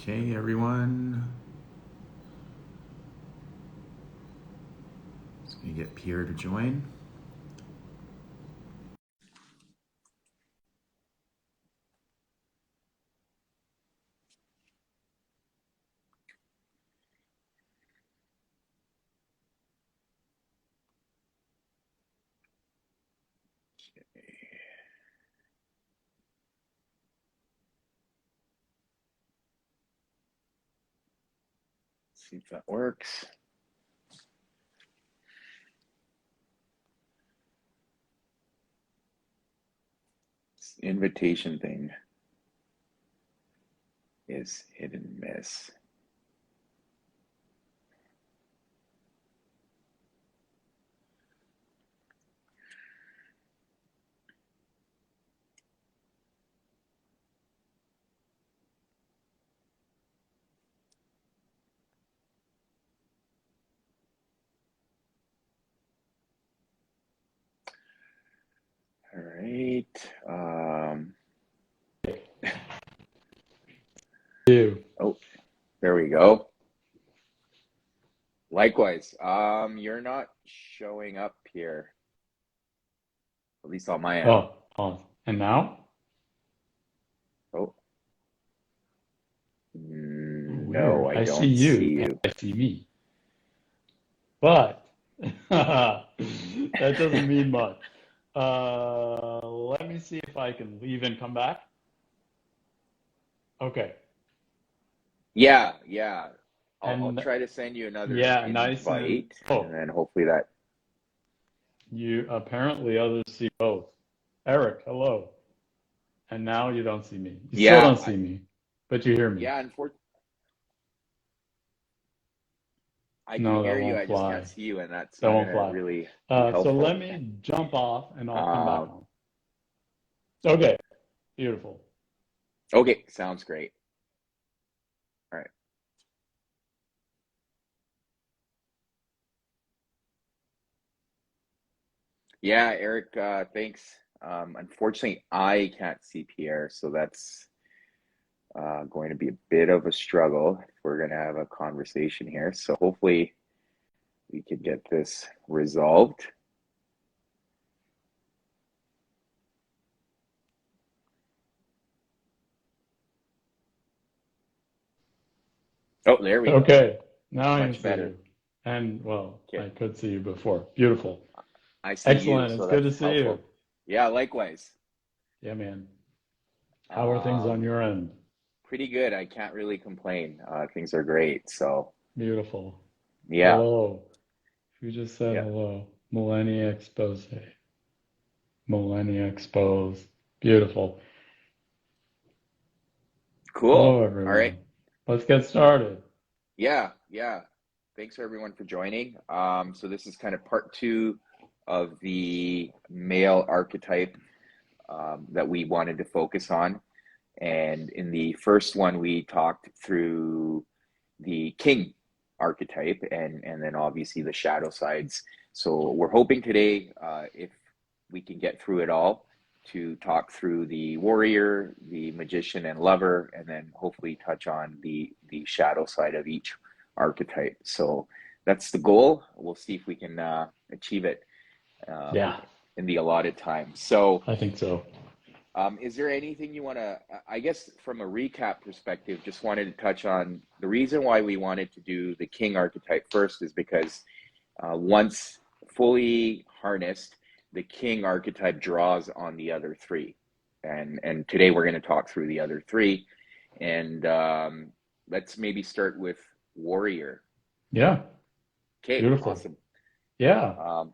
Okay, everyone. Just gonna get Pierre to join. See if that works. This invitation thing is hit and miss. All right. Oh, there we go. Likewise. You're not showing up here, at least on my end. And now? Oh, no, Weird. I I see don't see you and you. I see me. But that doesn't mean much. Let me see if I can leave and come back. Okay. Yeah. I'll And try to send you another yeah, nice and invite, and then hopefully that. you apparently others see both. Eric, hello. And now you don't see me. You still Yeah, don't see me, but you hear me. yeah. Unfortunately, I can No, that hear you. won't I just fly. can't see you, and that's That not won't gonna fly. really be So helpful. let me jump off and I'll come back Um, on. Okay, beautiful. okay, sounds great. All right. Yeah, Eric, thanks. Unfortunately, I can't see Pierre, so that's going to be a bit of a struggle if we're going to have a conversation here. So hopefully we can get this resolved. Oh, there we go. Okay, now I can Much see better. you. And well, Okay, I could see you before. Beautiful. I see you, Excellent. so It's good to that's see you. helpful. Yeah, likewise. Yeah, man. How are things on Um, your end? Pretty good. I can't really complain. Things are great. So Beautiful. yeah, Hello. Who just said yeah, hello? Millennia Expose. Millennia Expose. Beautiful. cool. Hello, All right. everyone. Let's get started. Yeah. Thanks for everyone for joining. So this is kind of part two of the male archetype that we wanted to focus on. And in the first one, we talked through the king archetype and then obviously the shadow sides. So we're hoping today, if we can get through it all, to talk through the warrior, the magician, and lover, and then hopefully touch on the shadow side of each archetype. So that's the goal. We'll see if we can achieve it um, Yeah, in the allotted time. So I think so. is there anything you want to, I guess, from a recap perspective, just wanted to touch on the reason why we wanted to do the king archetype first is because once fully harnessed, the king archetype draws on the other three. And today we're going to talk through the other three. And let's maybe start with warrior. Yeah, Okay, beautiful. awesome. Yeah. Um,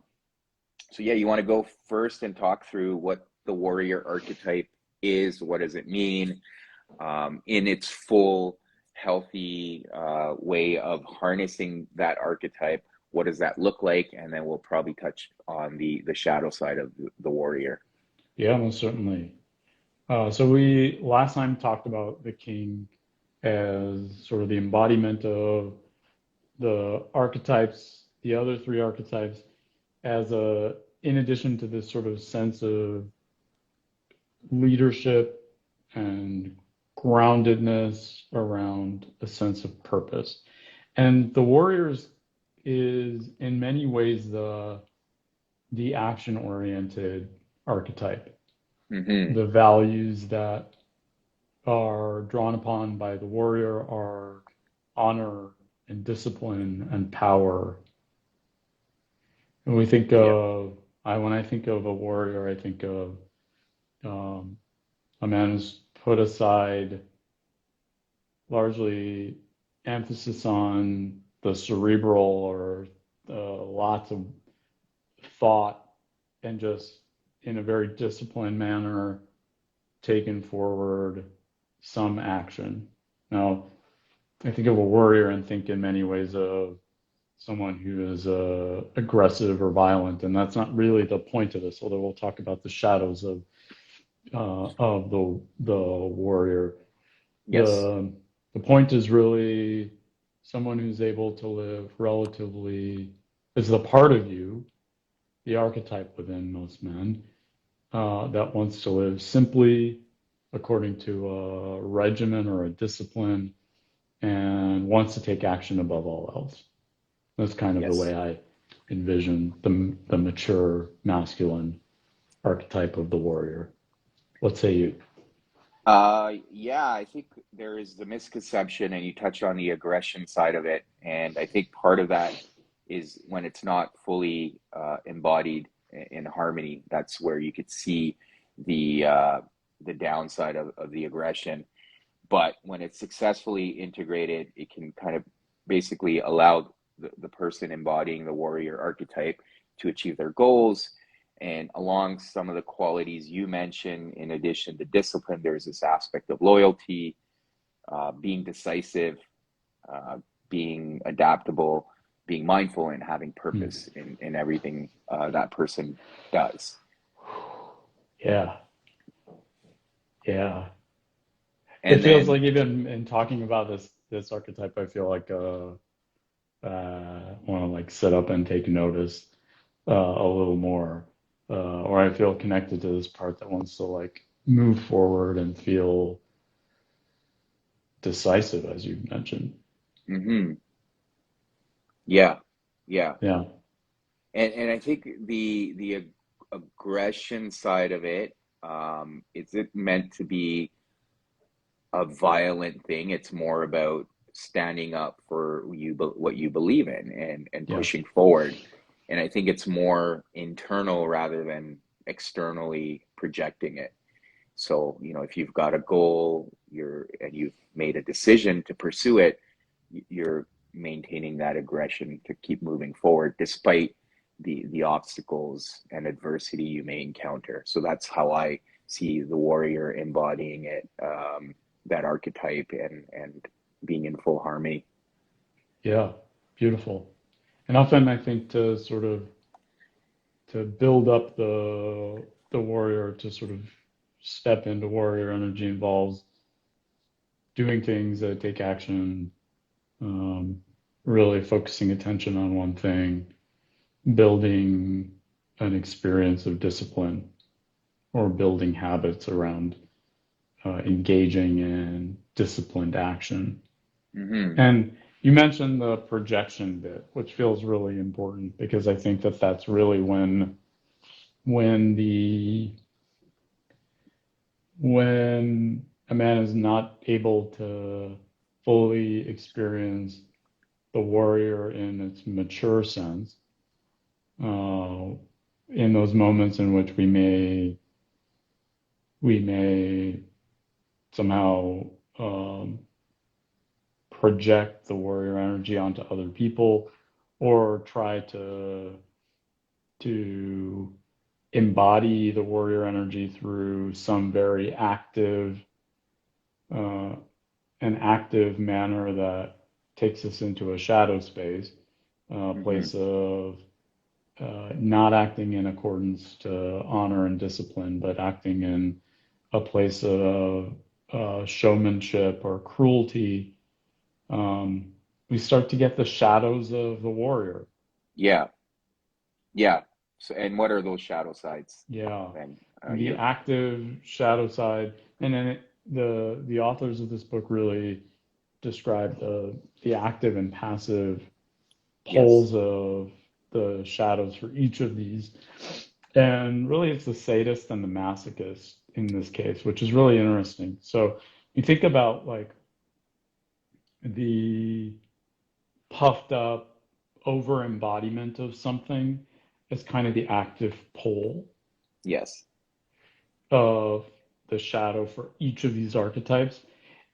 So yeah, you want to go first and talk through what the warrior archetype is, what does it mean, in its full healthy way of harnessing that archetype. What does that look like? And then we'll probably touch on the shadow side of the warrior. Yeah, most certainly. So we last time talked about the king as sort of the embodiment of the archetypes, the other three archetypes, as in addition to this sort of sense of leadership and groundedness around a sense of purpose. And the warriors is in many ways the action-oriented archetype. Mm-hmm. The values that are drawn upon by the warrior are honor and discipline and power. And we think Yep. of, when I think of a warrior, I think of um, a man who's put aside largely emphasis on the cerebral or lots of thought and just in a very disciplined manner taken forward some action. Now, I think of a warrior and think in many ways of someone who is aggressive or violent, and that's not really the point of this. Although we'll talk about the shadows of the warrior. Yes. The the point is really someone who's able to live relatively is the part of you, the archetype within most men, that wants to live simply according to a regimen or a discipline and wants to take action above all else. That's kind of the Yes. way I envision the mature masculine archetype of the warrior. What say you? Yeah, I think there is the misconception, and you touched on the aggression side of it. And I think part of that is when it's not fully embodied in harmony. That's where you could see the the downside of the aggression. But when it's successfully integrated, it can kind of basically allow the person embodying the warrior archetype to achieve their goals. And along some of the qualities you mentioned, in addition to discipline, there's this aspect of loyalty, being decisive, uh, being adaptable, being mindful, and having Hmm. purpose in everything that person does. Yeah, yeah. It And feels then, like even in talking about this archetype, I feel like want to like sit up and take notice a little more, or I feel connected to this part that wants to like move forward and feel decisive, as you mentioned. mhm, yeah, yeah. Yeah, And I think aggression side of it, is it meant to be a violent thing? It's more about standing up for what you believe in and yes, pushing forward. And I think it's more internal rather than externally projecting it. So, if you've got a goal, and you've made a decision to pursue it, you're maintaining that aggression to keep moving forward despite the obstacles and adversity you may encounter. So that's how I see the warrior embodying it, that archetype, and being in full harmony. yeah, beautiful. And often I think to build up the warrior to sort of step into warrior energy involves doing things that take action, um, really focusing attention on one thing, building an experience of discipline or building habits around engaging in disciplined action. Hmm. And you mentioned the projection bit, which feels really important because I think that that's really when the when a man is not able to fully experience the warrior in its mature sense, uh, in those moments in which we may somehow um, project the warrior energy onto other people or try to embody the warrior energy through some very uh, active manner that takes us into a shadow space, a Hmm. place of not acting in accordance to honor and discipline, but acting in a place of showmanship or cruelty. Um, we start to get the shadows of the warrior. Yeah, yeah. So, and what are those shadow sides Yeah. then? And the You're active shadow side, and then the authors of this book really describe the active and passive Yes. poles of the shadows for each of these. And really, it's the sadist and the masochist in this case, which is really interesting. So you think about like the puffed up over embodiment of something as kind of the active pole Yes. of the shadow for each of these archetypes.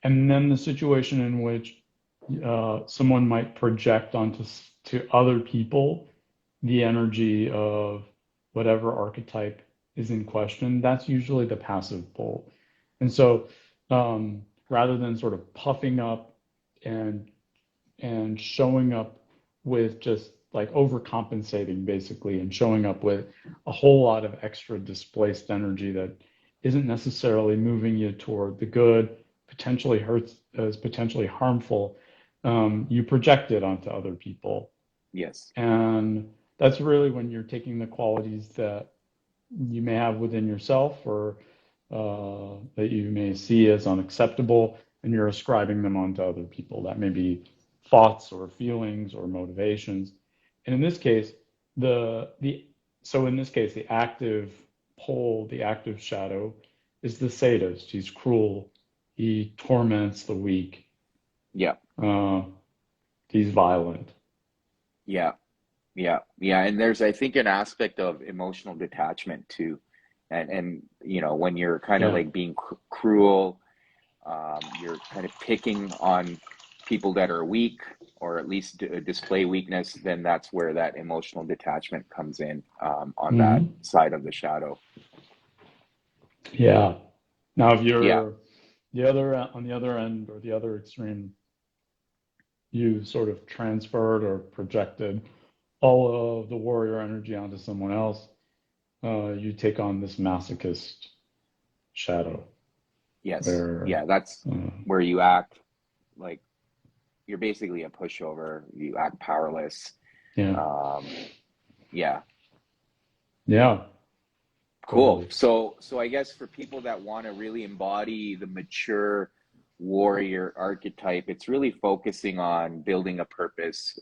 And then the situation in which someone might project onto to other people the energy of whatever archetype is in question, that's usually the passive pole. And so rather than sort of puffing up and showing up with just like overcompensating basically and showing up with a whole lot of extra displaced energy that isn't necessarily moving you toward the good, potentially hurts, is potentially harmful, you project it onto other people. Yes. And that's really when you're taking the qualities that you may have within yourself or that you may see as unacceptable, and you're ascribing them onto other people. That may be thoughts or feelings or motivations. And in this case, the so in this case, the active pole, the active shadow, is the sadist. He's cruel. He torments the weak. Yeah. Uh, he's violent. Yeah. Yeah. Yeah. And there's, I think, an aspect of emotional detachment too. And when you're kind of Yeah. like being cruel, you're kind of picking on people that are weak or at least display weakness, then that's where that emotional detachment comes in, on that Hmm. side of the shadow. Yeah. Now, if Yeah. you're the other on the other end or the other extreme, you sort of transferred or projected all of the warrior energy onto someone else. You take on this masochist shadow, Yes. where Yeah. That's uh, where you act like you're basically a pushover. You act powerless. yeah, Um, yeah. yeah, Cool. totally. So I guess for people that want to really embody the mature warrior archetype, it's really focusing on building a purpose,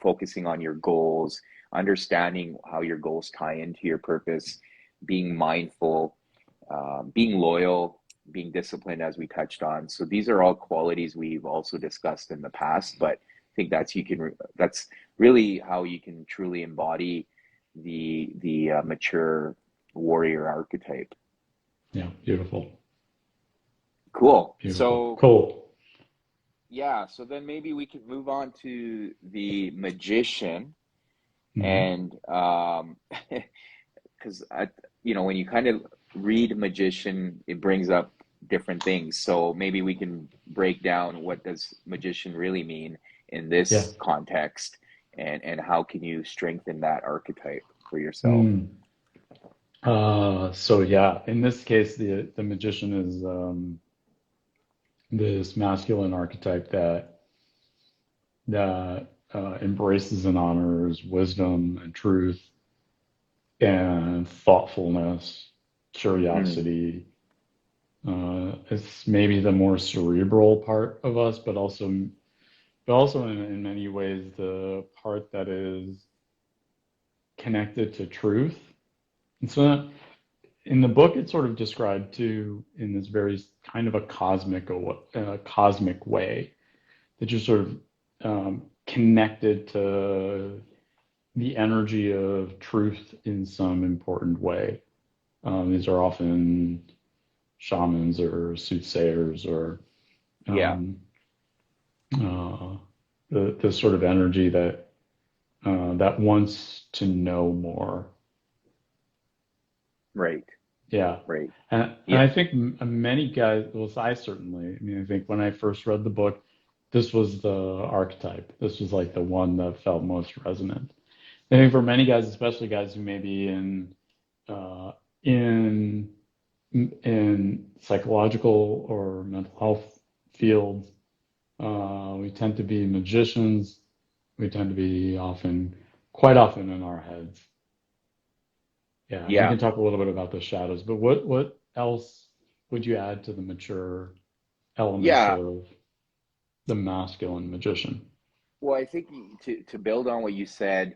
focusing on your goals, understanding how your goals tie into your purpose, being mindful, being loyal, being disciplined, as we touched on. So these are all qualities we've also discussed in the past, but I think that's really how you can truly embody the mature warrior archetype. Yeah, beautiful, Cool. beautiful, So cool. yeah, so then maybe we could move on to the magician. Hmm. And because when you kind of read magician, it brings up different things. So maybe we can break down what does magician really mean in Yeah. this context, and how can you strengthen that archetype for yourself. Mm. So yeah, in this case, the magician is this masculine archetype that embraces and honors wisdom and truth and thoughtfulness, Mm, curiosity. It's maybe the more cerebral part of us, but also in many ways the part that is connected to truth. And so in the book, it's sort of described too in this very kind of a cosmic way that you're sort of connected to the energy of truth in some important way. These are often shamans or soothsayers or yeah, um, uh, the sort of energy that wants to know more. right, Yeah. right. And Yeah, I think many guys, well, I certainly, I mean, I think when I first read the book, this was the archetype. This was like the one that felt most resonant. I think for many guys, especially guys who may be uh, in in psychological or mental health fields, we tend to be magicians. We tend to be quite often in our heads. Yeah, and we yeah. can talk a little bit about the shadows, but what else? would you add to the mature elements Yeah. of the masculine magician? Well, I think to build on what you said,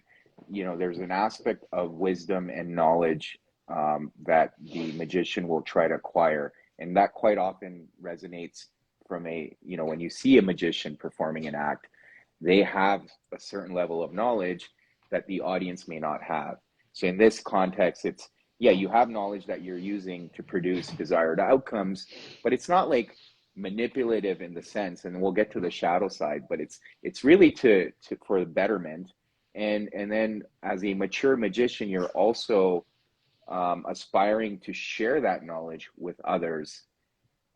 there's an aspect of wisdom and knowledge that the magician will try to acquire, and that quite often resonates from when you see a magician performing an act, they have a certain level of knowledge that the audience may not have. So in this context, it's, yeah, you have knowledge that you're using to produce desired outcomes, but it's not like manipulative in the sense, and we'll get to the shadow side, but it's really to for the betterment. And then as a mature magician, you're also aspiring to share that knowledge with others.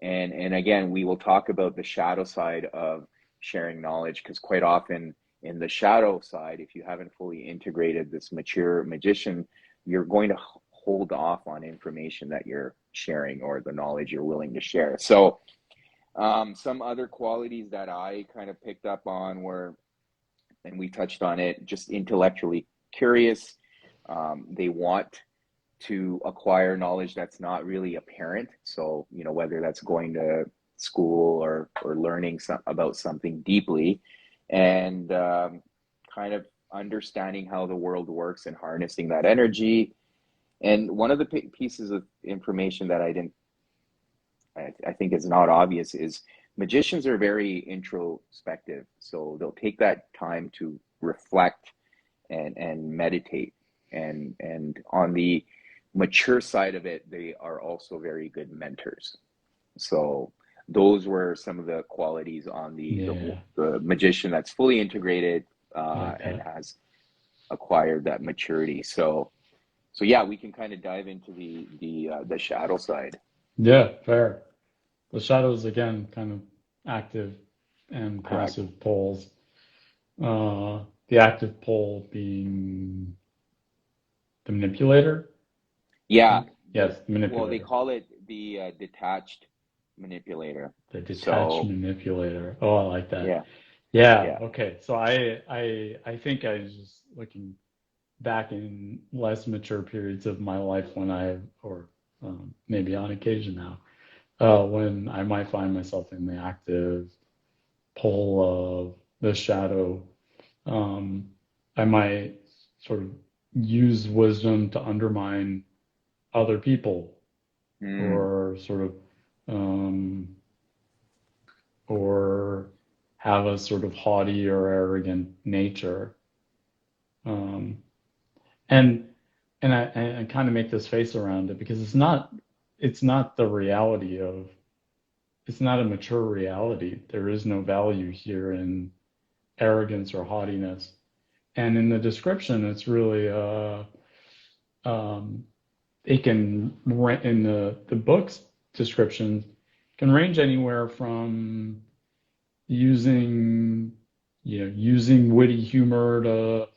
And again, we will talk about the shadow side of sharing knowledge, because quite often in the shadow side, if you haven't fully integrated this mature magician, you're going to hold off on information that you're sharing or the knowledge you're willing to share. So some other qualities that I kind of picked up on were, and we touched on it, just intellectually curious. They want to acquire knowledge that's not really apparent. So, whether that's going to school or learning about something deeply, and kind of understanding how the world works and harnessing that energy. And one of the pieces of information that I think is not obvious is magicians are very introspective. So they'll take that time to reflect and meditate. And on the mature side of it, they are also very good mentors. So those were some of the qualities on Yeah, the magician that's fully integrated I like and that. has acquired that maturity. So yeah, we can kind of dive into the shadow side. Yeah, fair. The shadows, again, kind of active and Correct. passive poles. The active pole being the manipulator, I Yeah, think. Yes, the well, they manipulator. call it the detached manipulator. The detached So manipulator. Oh, I like that. yeah, Yeah, yeah. okay. So I think I was just looking back in less mature periods of my life when or maybe on occasion now, when I might find myself in the active pole of the shadow. Um, I might sort of use wisdom to undermine other people, Mm, or sort of, um, or have a sort of haughty or arrogant nature. Um, and I kind of make this face around it because it's not the reality of it's not a mature reality. There is no value here in arrogance or haughtiness. And in the description, it's really um, it can in the book's descriptions can range anywhere from using using witty humor to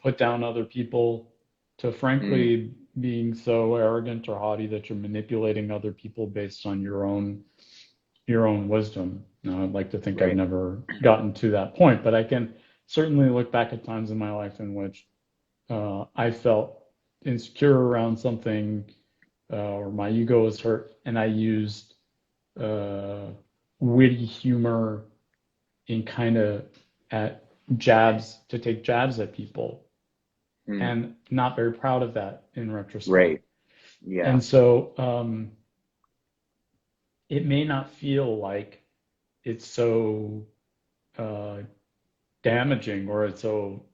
put down other people, to mm, frankly being so arrogant or haughty that you're manipulating other people based on your own wisdom. Now, I'd like to think I've right. never gotten to that point, but I can certainly look back at times in my life in which I felt insecure around something, or my ego was hurt, and I used uh, witty humor in kind of at jabs to take jabs at people, Mm, and not very proud of that in retrospect. right. Yeah. And so it may not feel like it's so uh, damaging or it's so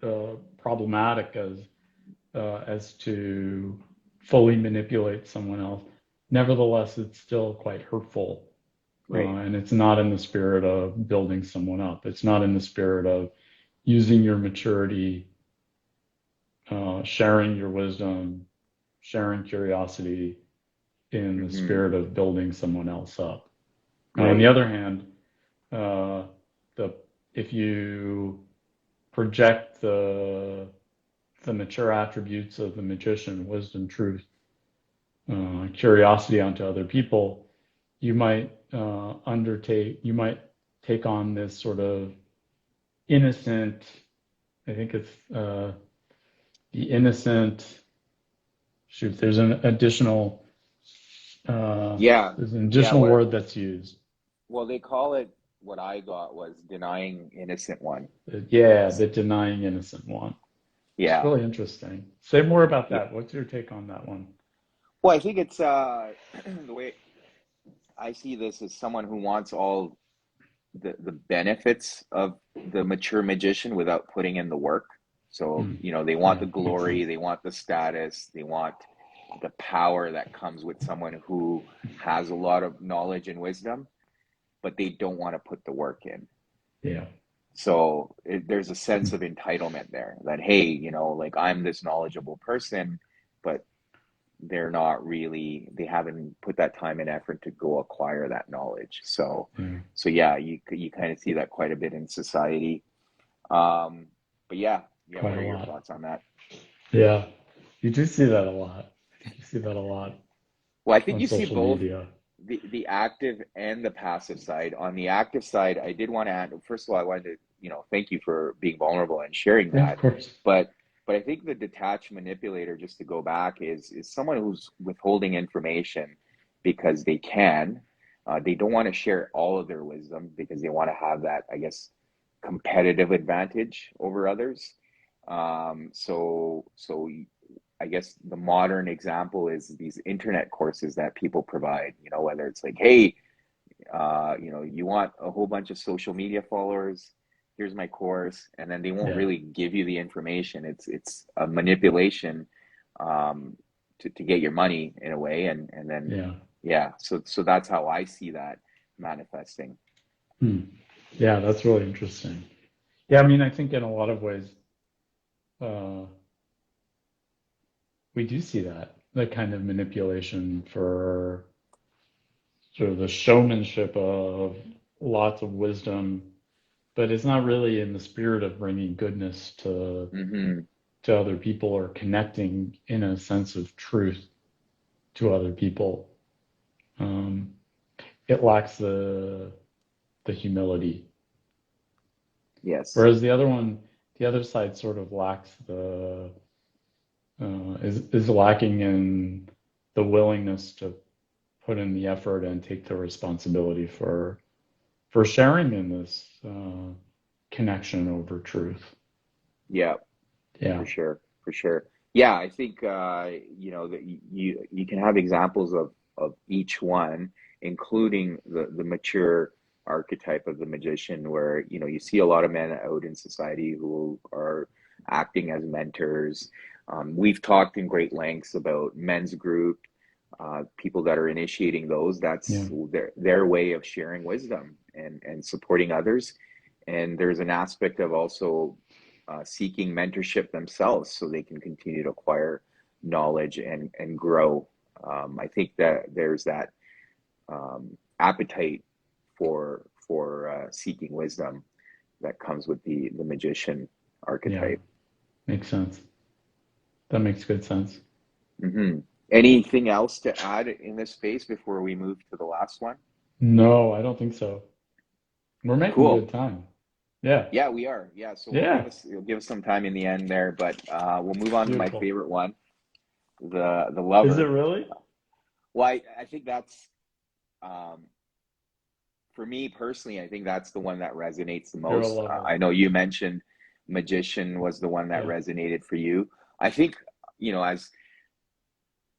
problematic as to fully manipulate someone else. Nevertheless, it's still quite hurtful, Right. and it's not in the spirit of building someone up. It's not in the spirit of using your maturity, sharing your wisdom, sharing curiosity in the Hmm. spirit of building someone else up. Now, on the Right. other hand, uh, the if you project the mature attributes of the magician, wisdom, truth, curiosity onto other people, you might take on this sort of innocent, I think it's the innocent, shoot, there's an additional Yeah, There's an yeah. additional word that's used. Well, they call it. What I got was denying innocent one. Yeah, the denying innocent one. It's Yeah, really interesting. Say more about yeah. that. What's your take on that one? Well, I think it's the way I see this is someone who wants all the benefits of the mature magician without putting in the work. So, Hmm. they want Yeah, the makes glory, sense. they want the status, they want the power that comes with someone who has a lot of knowledge and wisdom, but they don't want to put the work in. Yeah. So there's a sense of entitlement there that, hey, like I'm this knowledgeable person, but they haven't put that time and effort to go acquire that knowledge. Yeah. So yeah, you kind of see that quite a bit in society. Um, but yeah, Quite what a are your lot. thoughts on that? Yeah. You do see that a lot. I think you see that a lot Well, I think on you see social both media. the active and the passive side. On the active side, I did want to add, first of all, I wanted to, thank you for being vulnerable and sharing Yeah, of that. course. But I think the detached manipulator, just to go back, is someone who's withholding information because they can. They don't want to share all of their wisdom because they want to have that, I guess, competitive advantage over others. So I guess the modern example is these internet courses that people provide, whether it's like, hey, you want a whole bunch of social media followers, here's my course, and then they won't Yeah. really give you the information. It's a manipulation um, to get your money in a way, and then Yeah. yeah, so that's how I see that manifesting. Hmm. Yeah, that's really interesting. Yeah, I mean, I think in a lot of ways, uh, we do see that kind of manipulation for sort of the showmanship of lots of wisdom, but it's not really in the spirit of bringing goodness Hmm. to other people or connecting in a sense of truth to other people. Um, it lacks the humility, Yes. whereas the other side sort of lacks is lacking in the willingness to put in the effort and take the responsibility for sharing in this connection over truth. Yeah. Yeah, For sure, for sure. Yeah, I think that you can have examples of each one, including the mature archetype of the magician, where you see a lot of men out in society who are acting as mentors. We've talked in great lengths about men's group, people that are initiating those. yeah, That's their way of sharing wisdom and supporting others. And there's an aspect of also seeking mentorship themselves so they can continue to acquire knowledge and grow. I think that there's that appetite for seeking wisdom that comes with the magician yeah. archetype. Makes sense. That makes good sense. Hmm. Anything else to add in this space before we move to the last one? No, I don't think so. We're making Cool. good time. Yeah, Yeah, we are. Yeah, so yeah. it'll give us some time in the end there, but we'll move on to my Beautiful. favorite one, the Is it lover. really? Well, I think that's um, for me personally, I think that's the one that resonates the You're a most. lover. I know you mentioned magician was the one that Yeah, resonated for you. I think,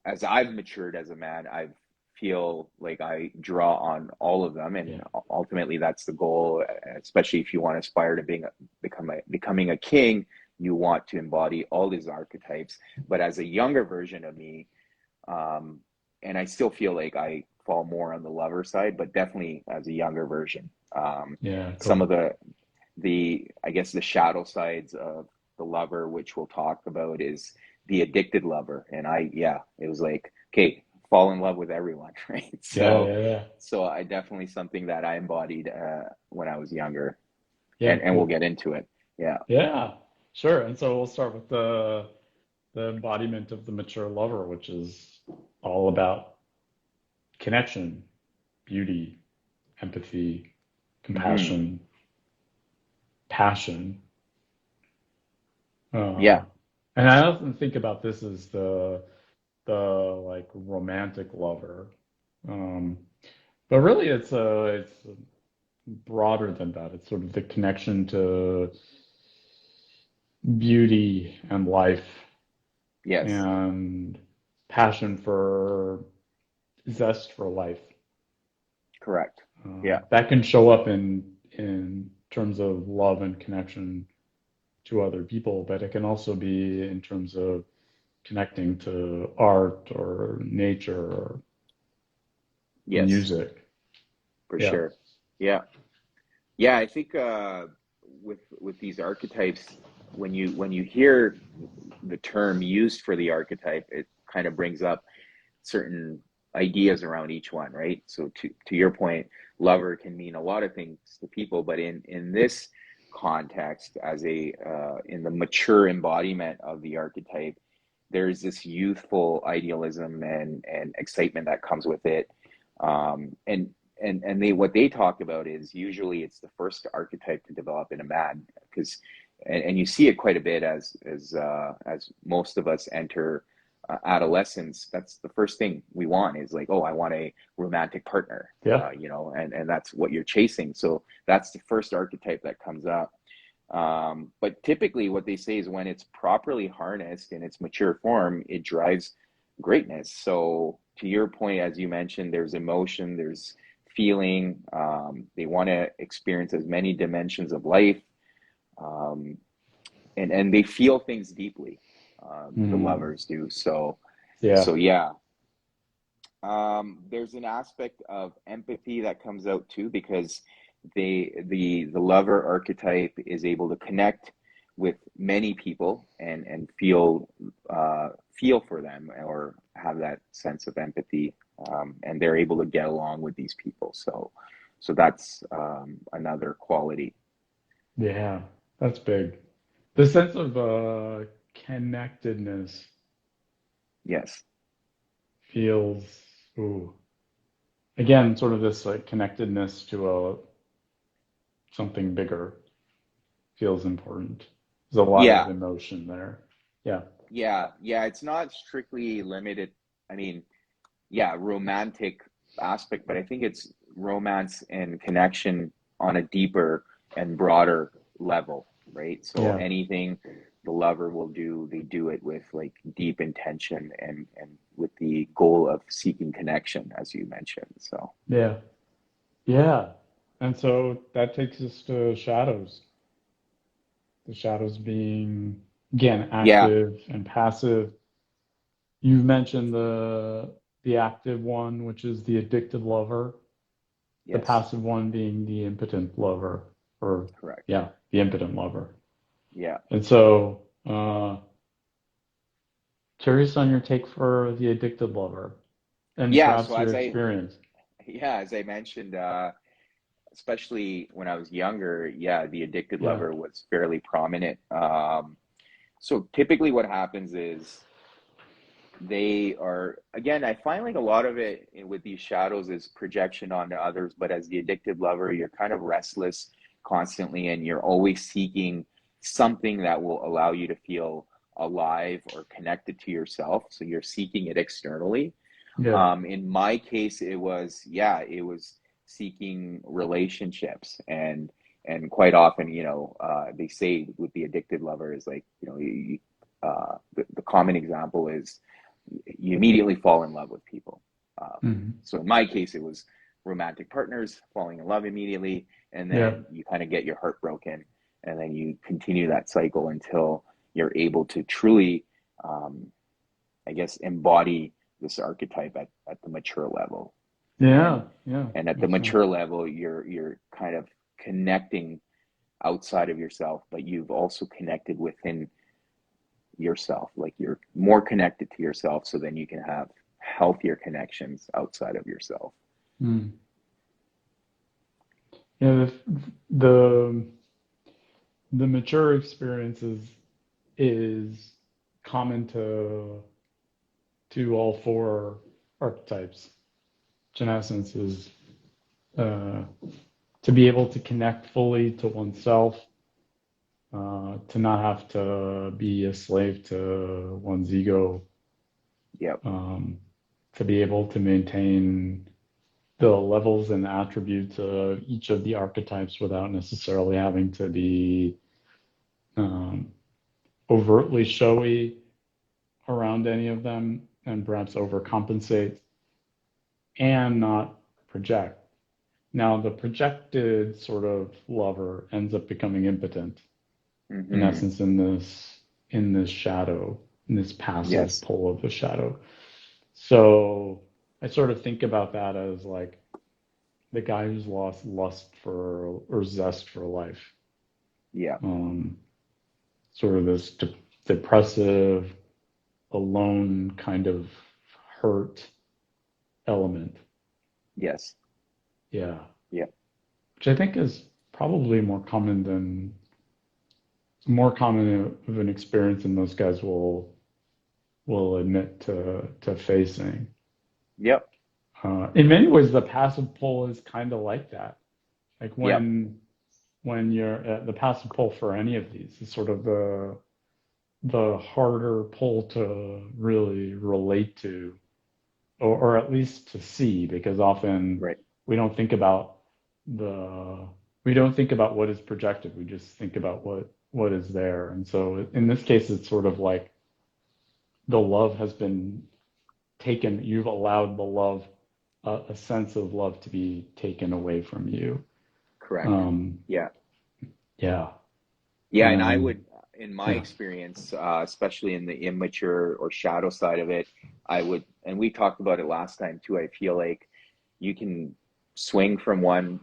as I've matured as a man, I feel like I draw on all of them, and yeah, ultimately that's the goal. Especially if you want to aspire to becoming a king, you want to embody all these archetypes. But as a younger version of me, um, and I still feel like I fall more on the lover side, but definitely as a younger version. yeah. Some of Cool. the I guess the shadow sides of the lover, which we'll talk about, is the addicted lover. And yeah, it was like, okay, fall in love with everyone, right? Yeah, So yeah, yeah. I definitely something that I embodied when I was younger, Yeah, and we'll cool. get into it. Yeah. Yeah, sure. And so we'll start with the embodiment of the mature lover, which is all about connection, beauty, empathy, Hmm. compassion, passion. Uh, Yeah. and I often think about this as the like romantic lover. Um, but really, it's broader than that. It's sort of the connection to beauty and life Yes, and passion for zest for life. correct. Yeah. That can show up in terms of love and connection to other people, but it can also be in terms of connecting to art or nature or Yes, music. for Yeah. sure. Yeah. Yeah, I think with these archetypes, when you hear the term used for the archetype, it kind of brings up certain ideas around each one, right? So to your point, lover can mean a lot of things to people, but in this context, as a in the mature embodiment of the archetype, there's this youthful idealism and excitement that comes with it. And they what they talk about is usually it's the first archetype to develop in a man because and you see it quite a bit as most of us enter adolescence. That's the first thing we want is like, oh, I want a romantic partner, Yeah. and that's what you're chasing. So that's the first archetype that comes up. But typically, what they say is when it's properly harnessed in its mature form, it drives greatness. So, to your point, as you mentioned, there's emotion, there's feeling. They want to experience as many dimensions of life, um, and they feel things deeply. The Mm. lovers do. So, Yeah. so yeah. There's an aspect of empathy that comes out too because the lover archetype is able to connect with many people and feel for them or have that sense of empathy, and they're able to get along with these people. So that's another quality. Yeah. That's big. The sense of connectedness Yes. feels, ooh, again, sort of this like connectedness to a something bigger feels important. There's a lot of Yeah. emotion there. Yeah. Yeah. It's not strictly limited. I mean, yeah, romantic aspect, but I think it's romance and connection on a deeper and broader level, right? So Yeah. anything the lover will do, they do it with like deep intention and with the goal of seeking connection, as you mentioned. So Yeah. Yeah. And so that takes us to shadows. The shadows being, again, yeah, active and passive. You mentioned the active one, which is the addicted lover, the yes, passive one being the impotent lover, or correct. yeah, the impotent lover. Yeah, And so, curious on your take for the addicted lover and yeah. So perhaps your experience. as I mentioned, especially when I was younger, yeah, the addicted Yeah, lover was fairly prominent. So typically what happens is they are, again, I find like a lot of it with these shadows is projection onto others, but as the addicted lover, you're kind of restless constantly and you're always seeking something that will allow you to feel alive or connected to yourself. So you're seeking it externally. yeah, In my case, it was seeking relationships and quite often, they say with the addicted lover is like, the common example is you immediately fall in love with people. hmm, So in my case, it was romantic partners falling in love immediately, and yeah, then you kind of get your heart broken, and then you continue that cycle until you're able to truly, um, I guess, embody this archetype at the mature level. yeah, And yeah. and at the Makes sense. mature level, you're kind of connecting outside of yourself, but you've also connected within yourself. Like you're more connected to yourself, so then you can have healthier connections outside of yourself. Mm. Yeah, the the mature experiences is common to all four archetypes, which in essence is uh, to be able to connect fully to oneself, to not have to be a slave to one's ego, Yep. um, to be able to maintain. the levels and attributes of each of the archetypes without necessarily having to be um, overtly showy around any of them and perhaps overcompensate and not project. Now, the projected sort of lover ends up becoming impotent in Mm-hmm. essence in this shadow, in this passive Yes. pull of the shadow. So I sort of think about that as like the guy who's lost lust for or zest for life. Yeah. Um, Sort of this depressive, alone kind of hurt element. Yes. Yeah, Yeah. which I think is probably more common of an experience than most guys will admit to facing. Yep. In many ways, the passive pull is kind of like that. Like Yep. when you're the passive pull for any of these is sort of the harder pull to really relate to, or at least to see, because often Right. we don't think about the we don't think about what is projected. We just think about what is there. And so in this case, it's sort of like the love has been taken. You've allowed the love, a sense of love, to be taken away from you. Correct. Um, Yeah. yeah, Yeah. And I and would, in my yeah, experience, especially in the immature or shadow side of it, I would, and we talked about it last time too. I feel like you can swing from one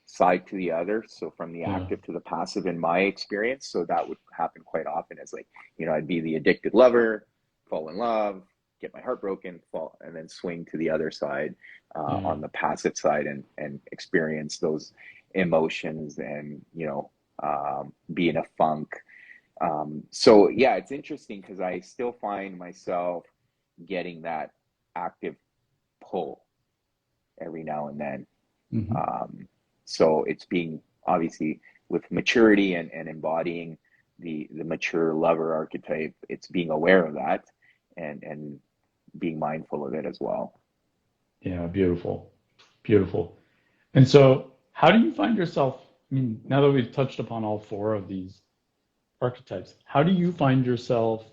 side to the other. So from the yeah, active to the passive in my experience. So that would happen quite often as like, I'd be the addicted lover, fall in love, get my heart broken, fall, and then swing to the other side yeah. on the passive side and experience those emotions and, be in a funk. So yeah, it's interesting because I still find myself getting that active pull every now and then. Hmm. Um, so it's being obviously with maturity and embodying the mature lover archetype, it's being aware of that and being mindful of it as well. Yeah, beautiful, beautiful. And so, how do you find yourself? I mean, now that we've touched upon all four of these archetypes, how do you find yourself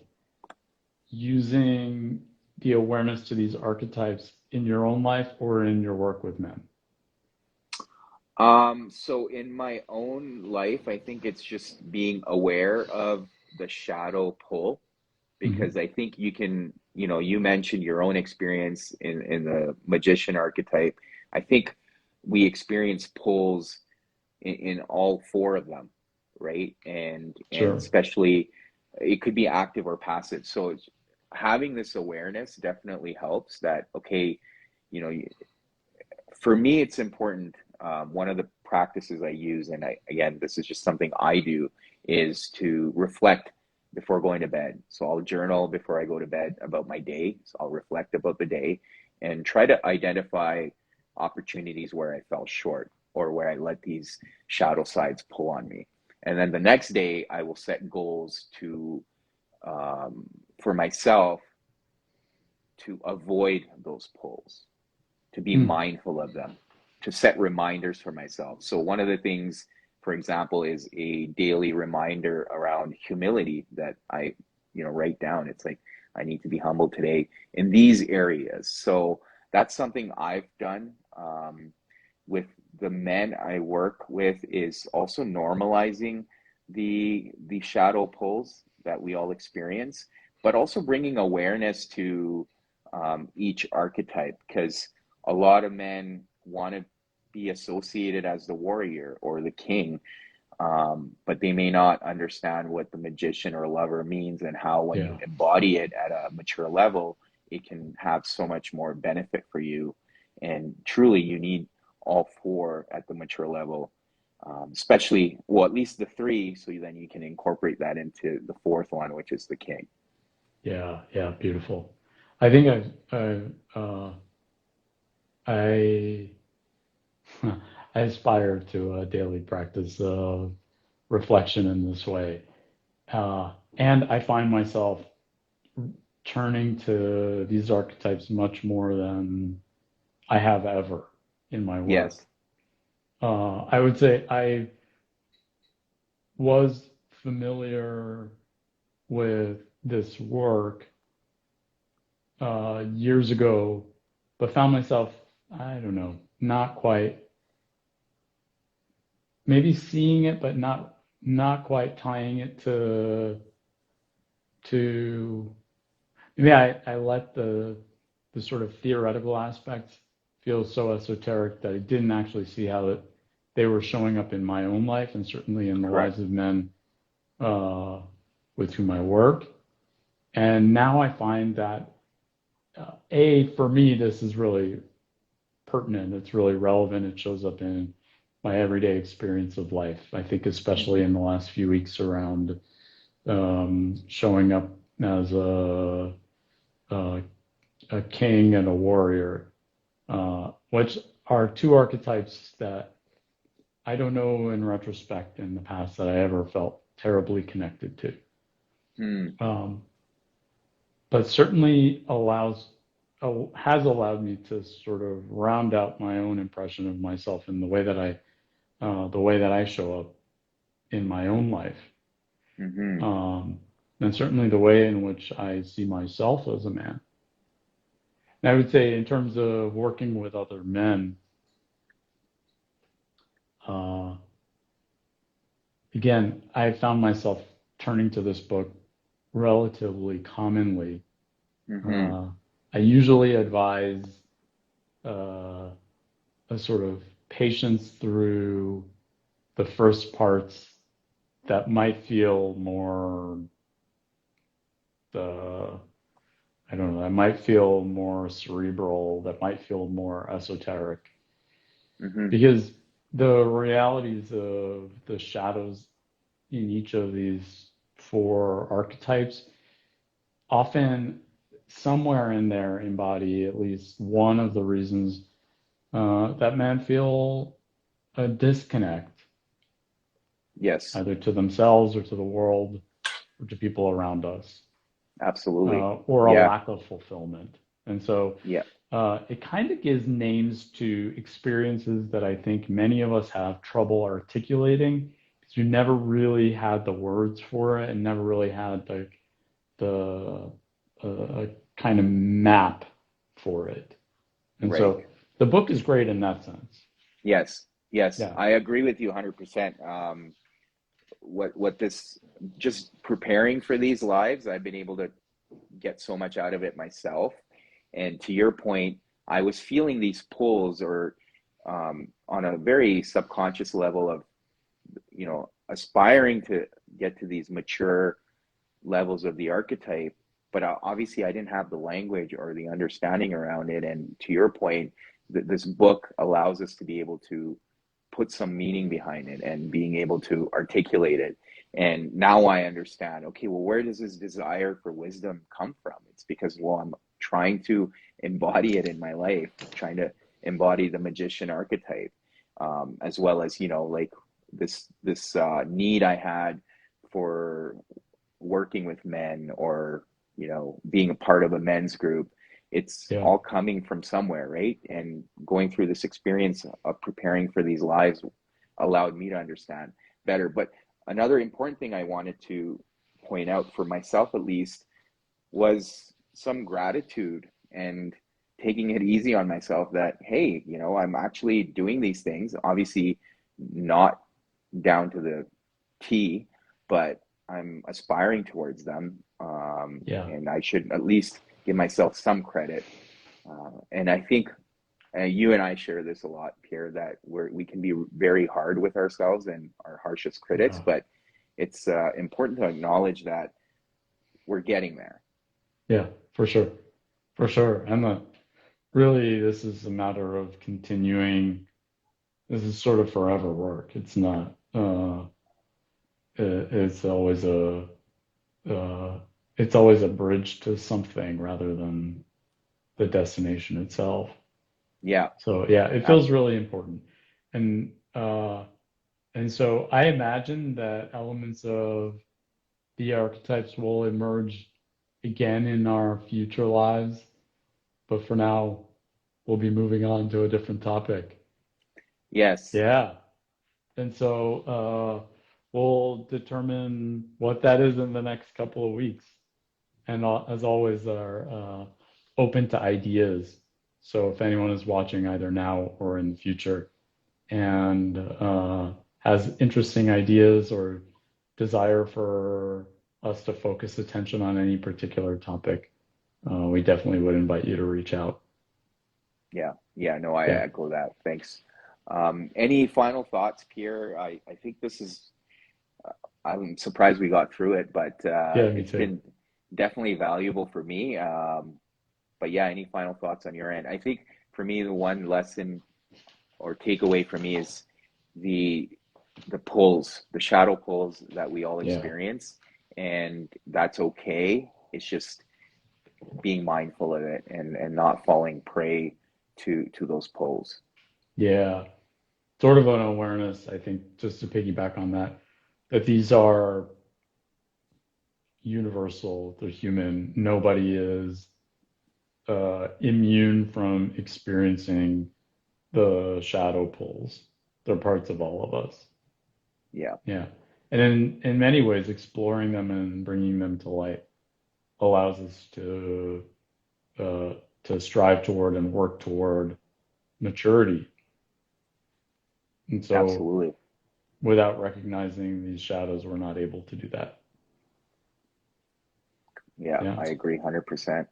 using the awareness to these archetypes in your own life or in your work with men? So in my own life, I think it's just being aware of the shadow pull Hmm. because I think you can, you mentioned your own experience in the magician archetype. I think we experience pulls in all four of them, right? And Sure. especially it could be active or passive. So having this awareness definitely helps that, okay, you know, for me, it's important. One of the practices I use, and again, this is just something I do, is to reflect before going to bed. So I'll journal before I go to bed about my day. So I'll reflect about the day and try to identify opportunities where I fell short or where I let these shadow sides pull on me. And then the next day, I will set goals um, for myself to avoid those pulls, to be Hmm. mindful of them, to set reminders for myself. So one of the things, for example, is a daily reminder around humility that I, write down. It's like I need to be humble today in these areas. So that's something I've done with the men I work with is also normalizing the shadow pulls that we all experience, but also bringing awareness to each archetype because a lot of men want to be associated as the warrior or the king, but they may not understand what the magician or lover means and how, when you Yeah. embody it at a mature level, it can have so much more benefit for you. And truly, you need all four at the mature level, especially, well, at least the three, so then you can incorporate that into the fourth one, which is the king. Yeah. Yeah. Beautiful. I think I I aspire to a daily practice of reflection in this way. And I find myself turning to these archetypes much more than I have ever in my work. Yes. I would say I was familiar with this work years ago, but found myself, I don't know, not quite, maybe seeing it, but not quite tying it to maybe I let the sort of theoretical aspects feel so esoteric that I didn't actually see how they were showing up in my own life and certainly in the lives Correct. of men uh, with whom I work. And now I find that for me, this is really pertinent. It's really relevant. It shows up in my everyday experience of life. I think especially Hmm. in the last few weeks around showing up as a, a king and a warrior, which are two archetypes that I don't know in retrospect in the past that I ever felt terribly connected to. Hmm. Um, but certainly has allowed me to sort of round out my own impression of myself in the way that I show up in my own life, Hmm. um, and certainly the way in which I see myself as a man. And I would say, in terms of working with other men, uh, again, I found myself turning to this book relatively commonly. Hmm. Uh, I usually advise uh, a sort of patience through the first parts that might feel more, uh, I don't know, that might feel more cerebral, that might feel more esoteric, Hmm. because the realities of the shadows in each of these four archetypes often somewhere in there embody at least one of the reasons that men feel a disconnect, Yes. either to themselves or to the world or to people around us, Absolutely. or a Yeah. lack of fulfillment. And so Yeah. it kind of gives names to experiences that I think many of us have trouble articulating because you never really had the words for it and never really had the a kind of map for it. And Right. so the book is great in that sense. Yes. Yes. Yeah. I agree with you 100%. What this, just preparing for these lives, I've been able to get so much out of it myself. And to your point, I was feeling these pulls, or on a very subconscious level of, aspiring to get to these mature levels of the archetype. But obviously, I didn't have the language or the understanding around it. And to your point, this book allows us to be able to put some meaning behind it and being able to articulate it. And now I understand, okay, well, where does this desire for wisdom come from? It's because, well, I'm trying to embody it in my life, trying to embody the magician archetype, as well as, like this need I had for working with men, or being a part of a men's group. It's Yeah. all coming from somewhere, right? And going through this experience of preparing for these lives allowed me to understand better. But another important thing I wanted to point out, for myself at least, was some gratitude and taking it easy on myself, that hey, I'm actually doing these things, obviously not down to the T, but I'm aspiring towards them. Yeah. And I should at least give myself some credit. And I think you and I share this a lot, Pierre, that we can be very hard with ourselves and our harshest critics, Yeah. but it's important to acknowledge that we're getting there. Yeah. For sure. For sure. And really, this is a matter of continuing. This is sort of forever work. It's not. It's always uh, it's always a bridge to something rather than the destination itself. Yeah, So yeah, it feels really important. And and so I imagine that elements of the archetypes will emerge again in our future lives. But for now, we'll be moving on to a different topic. Yes. Yeah. And so we'll determine what that is in the next couple of weeks. And as always, are open to ideas. So if anyone is watching either now or in the future and has interesting ideas or desire for us to focus attention on any particular topic, we definitely would invite you to reach out. Yeah. Yeah. No, I Yeah. echo that. Thanks. Any final thoughts, Pierre? I think this is, I'm surprised we got through it, but Yeah, me it's too. been definitely valuable for me. But yeah, any final thoughts on your end? I think for me, the one lesson or takeaway for me is the the pulls, the shadow pulls that we all Yeah. experience, and that's okay. It's just being mindful of it and not falling prey to those pulls. Yeah. Sort of an awareness, I think, just to piggyback on that, that these are universal, they're human. Nobody is immune from experiencing the shadow pulls. They're parts of all of us. Yeah, Yeah. And in many ways, exploring them and bringing them to light allows us uh, to strive toward and work toward maturity. And so absolutely. without recognizing these shadows, we're not able to do that. Yeah, Yeah. I agree 100%.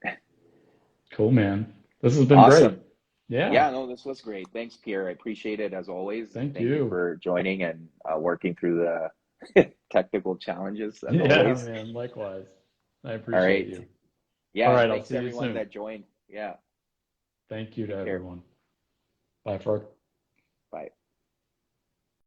Cool, man. This has been great. Awesome. Yeah. Yeah, no, this was great. Thanks, Pierre. I appreciate it as always. Thank Thank you you. for joining and working through the technical challenges as Yeah, always. man. Likewise. I All appreciate right. you. All Yeah, and right. I'll thanks see you everyone soon. that joined. Yeah, Thank you to take care. everyone. Bye, Fark. Bye.